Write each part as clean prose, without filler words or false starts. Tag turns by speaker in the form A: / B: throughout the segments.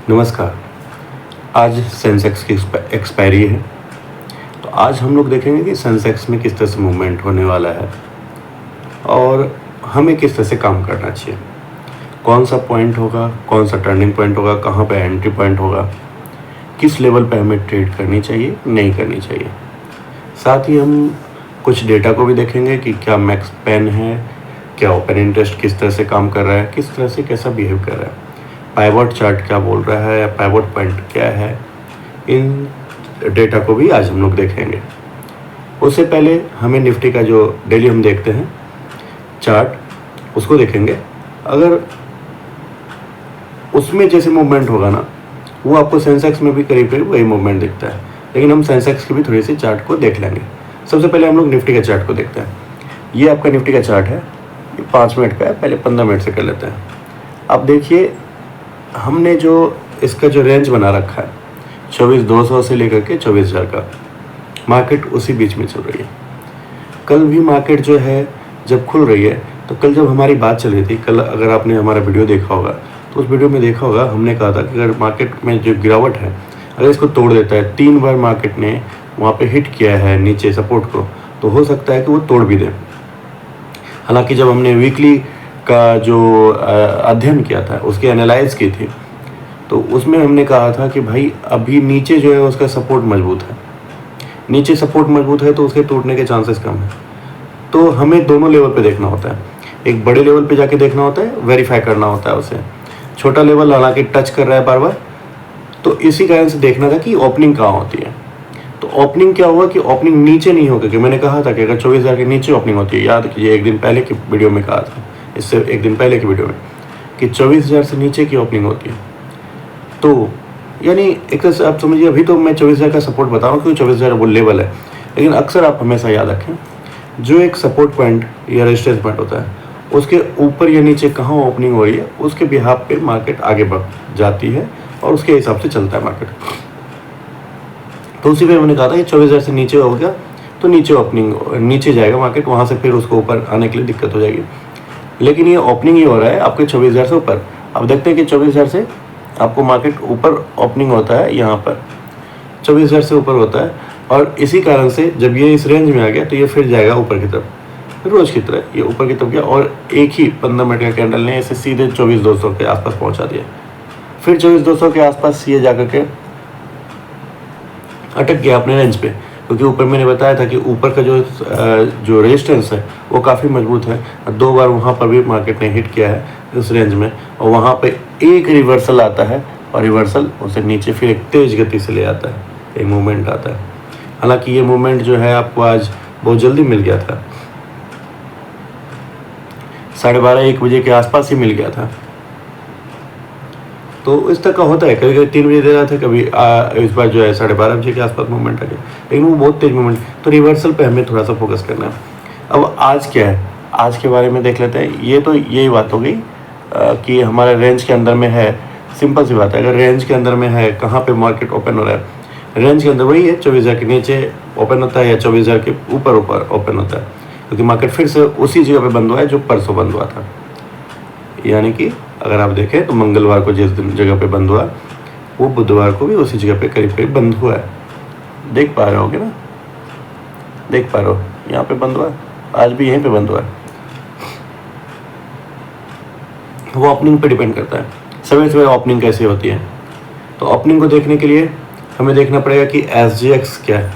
A: नमस्कार। आज सेंसेक्स की एक्सपायरी है, तो आज हम लोग देखेंगे कि सेंसेक्स में किस तरह से मूवमेंट होने वाला है और हमें किस तरह से काम करना चाहिए। कौन सा पॉइंट होगा, कौन सा टर्निंग पॉइंट होगा, कहाँ पे एंट्री पॉइंट होगा, किस लेवल पे हमें ट्रेड करनी चाहिए, नहीं करनी चाहिए। साथ ही हम कुछ डेटा को भी देखेंगे कि क्या मैक्स पेन है, क्या ओपन इंटरेस्ट किस तरह से काम कर रहा है, किस तरह से कैसा बिहेव कर रहा है, पाइवट चार्ट क्या बोल रहा है, पाइवट पॉइंट क्या है। इन डेटा को भी आज हम लोग देखेंगे। उससे पहले हमें निफ्टी का जो डेली हम देखते हैं चार्ट, उसको देखेंगे। अगर उसमें जैसे मूवमेंट होगा ना, वो आपको सेंसेक्स में भी करीब करीब वही मूवमेंट दिखता है, लेकिन हम सेंसेक्स की भी थोड़ी सी चार्ट को देख लेंगे। सबसे पहले हम लोग निफ्टी का चार्ट को देखते हैं। ये आपका निफ्टी का चार्ट है, ये 5 मिनट का है, पहले 15 मिनट से कर लेते हैं। अब देखिए, हमने जो इसका जो रेंज बना रखा है 24,200 से लेकर के 24,000 का, मार्केट उसी बीच में चल रही है। कल भी मार्केट जो है जब खुल रही है, तो कल जब हमारी बात चल रही थी, कल अगर आपने हमारा वीडियो देखा होगा तो उस वीडियो में देखा होगा, हमने कहा था कि अगर मार्केट में जो गिरावट है, अगर इसको तोड़ देता है, 3 बार मार्केट ने वहाँ पे हिट किया है नीचे सपोर्ट को, तो हो सकता है कि वो तोड़ भी दे। हालांकि जब हमने वीकली का जो अध्ययन किया था, उसकी एनालाइज की थी, तो उसमें हमने कहा था कि भाई अभी नीचे जो है उसका सपोर्ट मजबूत है, नीचे सपोर्ट मजबूत है तो उसके टूटने के चांसेस कम है। तो हमें दोनों लेवल पे देखना होता है, एक बड़े लेवल पे जाके देखना होता है, वेरीफाई करना होता है उसे। छोटा लेवल हालांकि टच कर रहा है बार बार, तो इसी कारण से देखना था कि ओपनिंग कहाँ होती है। तो ओपनिंग क्या हुआ कि ओपनिंग नीचे नहीं होगी, कि मैंने कहा था कि अगर 24,000 के नीचे ओपनिंग होती है, याद कीजिए एक दिन पहले की वीडियो में कहा था, इससे एक दिन पहले की वीडियो में, कि 24,000 से नीचे की ओपनिंग होती है। तो यानी एक तरह से आप समझिए, अभी तो मैं 24,000 का सपोर्ट बता रहा हूँ क्योंकि 24,000 वो लेवल है, लेकिन अक्सर आप हमेशा याद रखें, जो एक सपोर्ट पॉइंट या रेजिस्टेंस पॉइंट होता है, उसके ऊपर या नीचे कहाँ ओपनिंग हो रही है, उसके बिहाफ पे मार्केट आगे बढ़ जाती है और उसके हिसाब से चलता है मार्केट। तो उसी पे मैंने कहा था कि 24,000 से नीचे हो गया तो नीचे ओपनिंग, नीचे जाएगा मार्केट, वहाँ से फिर उसको ऊपर आने के लिए दिक्कत हो जाएगी। लेकिन ये ओपनिंग ही हो रहा है आपके 24,000 से ऊपर। अब देखते हैं कि 24,000 से आपको मार्केट ऊपर ओपनिंग होता है, यहाँ पर 24,000 से ऊपर होता है, और इसी कारण से जब ये इस रेंज में आ गया तो ये फिर जाएगा ऊपर की तरफ, रोज की तरह ये ऊपर की तरफ गया, और एक ही 15 मिनट का कैंडल ने इसे सीधे 24,200 के आसपास पहुंचा दिया। फिर 24,200 के आसपास ये जाकर के अटक गया अपने रेंज पे, क्योंकि ऊपर मैंने बताया था कि ऊपर का जो रेजिस्टेंस है वो काफ़ी मजबूत है। 2 बार वहाँ पर भी मार्केट ने हिट किया है उस रेंज में, और वहाँ पे एक रिवर्सल आता है, और रिवर्सल उसे नीचे फिर एक तेज़ गति से ले आता है, एक मूवमेंट आता है। हालांकि ये मूवमेंट जो है आपको आज बहुत जल्दी मिल गया था, 12:30-1 बजे के आसपास ही मिल गया था। तो इस तरह का होता है, कभी कभी 3 बजे दे रहा था, कभी इस बार जो है 12:30 बजे के आसपास मूवमेंट आ गया, लेकिन वो बहुत तेज मूवमेंट। तो रिवर्सल पे हमें थोड़ा सा फोकस करना है। अब आज क्या है, आज के बारे में देख लेते हैं। ये तो यही बात हो गई कि हमारे रेंज के अंदर में है। सिंपल सी बात है, अगर रेंज के अंदर में है, कहाँ पे मार्केट ओपन हो रहा है, रेंज के अंदर वही है, 24,000 के नीचे ओपन होता है या 24,000 के ऊपर ओपन होता है, क्योंकि मार्केट फिर से उसी जगह पे बंद हुआ है जो परसों बंद हुआ था। यानी कि अगर आप देखें तो मंगलवार को जिस दिन जगह पे बंद हुआ, वो बुधवार को भी उसी जगह पे करीब करीब बंद हुआ है। देख पा रहे होगे ना, देख पा रहे हो, यहाँ पे बंद हुआ है, आज भी यहीं पे बंद हुआ है। वो ओपनिंग पे डिपेंड करता है, सवेरे सवेरे ओपनिंग कैसे होती है। तो ओपनिंग को देखने के लिए हमें देखना पड़ेगा कि SGX क्या है,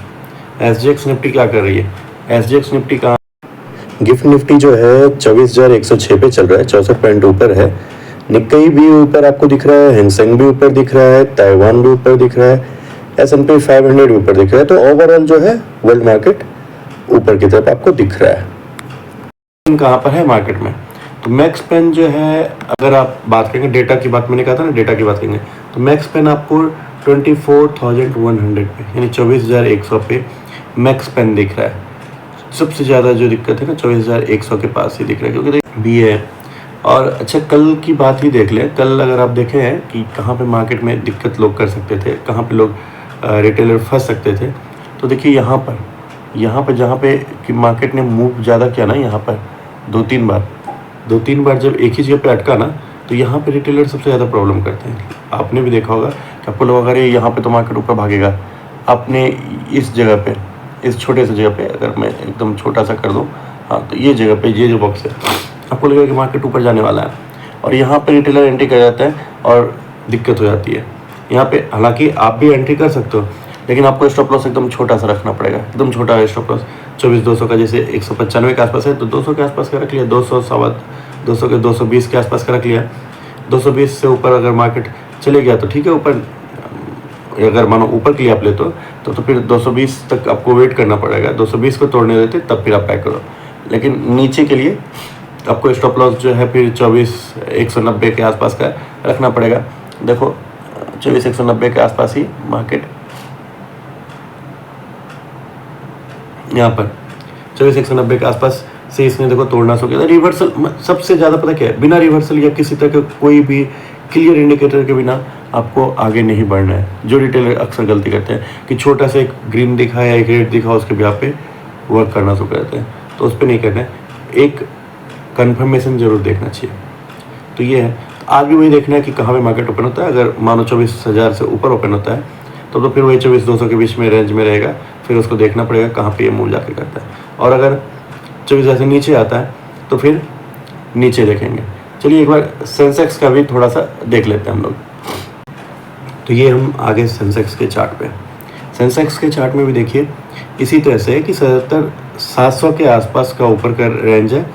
A: SGX निफ्टी क्या कर रही है। SGX निफ्टी कहाँ, गिफ्ट निफ्टी जो है 24,106 पे चल रहा है, 64 पॉइंट ऊपर है। निक्केई भी ऊपर आपको दिख रहा है, हैंगसेंग भी ऊपर दिख रहा है, ताइवान भी ऊपर दिख रहा है, S&P 500 भी ऊपर दिख रहा है। तो ओवरऑल जो है वर्ल्ड मार्केट ऊपर की तरफ आपको दिख रहा है। कहाँ पर है मार्केट में, तो मैक्स पेन जो है, अगर आप बात करेंगे डेटा की बात, मैंने कहा था ना डेटा की बात करेंगे, तो मैक्स पेन आपको 24,100 पे, यानी 24,100 पे मैक्स पेन दिख रहा है। सबसे ज़्यादा जो दिक्कत है ना 24,100 के पास ही दिख रहा है, क्योंकि भी है। और अच्छा, कल की बात ही देख लें। कल अगर आप देखें हैं कि कहाँ पे मार्केट में दिक्कत लोग कर सकते थे, कहाँ पे लोग रिटेलर फंस सकते थे, तो देखिए यहाँ पर जहाँ पे कि मार्केट ने मूव ज़्यादा किया ना, यहाँ पर 2-3 बार जब एक ही जगह पे अटका ना, तो यहाँ पे रिटेलर सबसे ज़्यादा प्रॉब्लम करते हैं। आपने भी देखा होगा कि आपको लोग अगर यहाँ पे तो मार्केट ऊपर भागेगा, आपने इस जगह पे, इस छोटे से जगह पे अगर मैं एकदम छोटा सा कर दूँ, हाँ, तो ये जगह पे ये जो बॉक्स है, आपको लगेगा कि मार्केट ऊपर जाने वाला है और यहाँ पे रिटेलर एंट्री कर जाता है और दिक्कत हो जाती है। यहाँ पे हालांकि आप भी एंट्री कर सकते हो, लेकिन आपको स्टॉप लॉस एकदम छोटा सा रखना पड़ेगा, एकदम छोटा है स्टॉप लॉस। 24,200 का जैसे 195 के आसपास है तो 200 के आसपास का रख लिया, 200 सवा 200 के 220 के आसपास का रख लिया। 220 से ऊपर अगर मार्केट चले गया तो ठीक है, ऊपर अगर मानो ऊपर के लिए आप लेते हो तो फिर 220 तक आपको वेट करना पड़ेगा। 220 को तोड़ने देते तब फिर आप पैक करो। लेकिन नीचे के लिए आपको स्टॉप लॉस जो है फिर 24,190 के आसपास का रखना पड़ेगा। देखो 24,190 के आसपास ही मार्केट, यहाँ पर 24,190 के आसपास से इसने देखो तोड़ना शुरू किया। रिवर्सल सबसे ज़्यादा पता क्या है, बिना रिवर्सल या किसी तरह के कोई भी क्लियर इंडिकेटर के बिना आपको आगे नहीं बढ़ना है। जो रिटेलर अक्सर गलती करते हैं कि छोटा सा एक ग्रीन दिखा या एक रेड दिखा, उसके भी आप पे वर्क करना शुरू करते हैं, तो उस पर नहीं करना है। एक कंफर्मेशन जरूर देखना चाहिए। तो ये है, आज भी वही देखना है कि कहाँ पे मार्केट ओपन होता है। अगर मानो 24,000 से ऊपर ओपन होता है तो फिर वही 24,200 के बीच में रेंज में रहेगा, फिर उसको देखना पड़ेगा कहाँ पे ये मूव जाके करता है। और अगर 24,000 से नीचे आता है तो फिर नीचे देखेंगे। चलिए एक बार सेंसेक्स का भी थोड़ा सा देख लेते हैं हम लोग। तो ये हम आगे सेंसेक्स के चार्ट पे, सेंसेक्स के चार्ट में भी देखिए इसी तरह से कि 700 के आसपास का ऊपर का रेंज है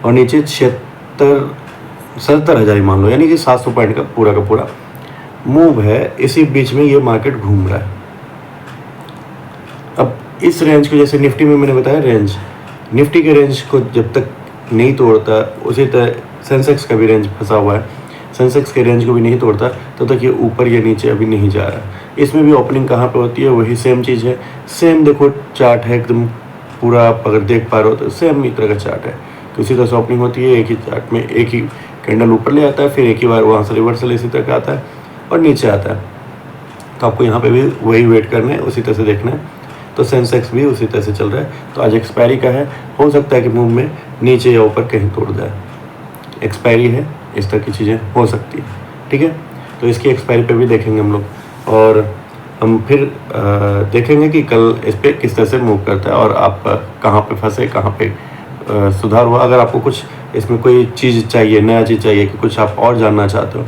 A: और नीचे 70,000 ही मान लो, यानी कि 700 पॉइंट का पूरा मूव है। इसी बीच में ये मार्केट घूम रहा है। अब इस रेंज को, जैसे निफ्टी में मैंने बताया रेंज, निफ्टी के रेंज को जब तक नहीं तोड़ता, उसी तरह सेंसेक्स का भी रेंज फंसा हुआ है। सेंसेक्स के रेंज को भी नहीं तोड़ता तो तक ये ऊपर या नीचे अभी नहीं जा रहा है। इसमें भी ओपनिंग कहाँ पे होती है, वही सेम चीज़ है। सेम देखो चार्ट है एकदम पूरा, आप अगर देख पा रहे हो तो सेम ही तरह का चार्ट है। किसी तरह से ओपनिंग होती है, एक ही चार्ट में एक ही कैंडल ऊपर ले आता है, फिर एक ही बार वहाँ से रिवर्सल इसी तरह का आता है और नीचे आता है। तो आपको यहाँ पे भी वही वेट करना है, उसी तरह से देखना है। तो सेंसेक्स भी उसी तरह से चल रहा है। तो आज एक्सपायरी का है, हो सकता है कि मूव में नीचे या ऊपर कहीं तोड़ जाए। एक्सपायरी है, इस तरह की चीज़ें हो सकती है, ठीक है। तो इसकी एक्सपायरी पे भी देखेंगे हम लोग और हम फिर देखेंगे कि कल इस पर किस तरह से मूव करता है और आप कहाँ पे फंसे, कहाँ पे सुधार हुआ। अगर आपको कुछ इसमें कोई चीज़ चाहिए, नया चीज़ चाहिए कि कुछ आप और जानना चाहते हो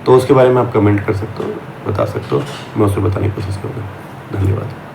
A: तो उसके बारे में आप कमेंट कर सकते हो, बता सकते हो, मैं उसे बताने की कोशिश करूँगा। धन्यवाद।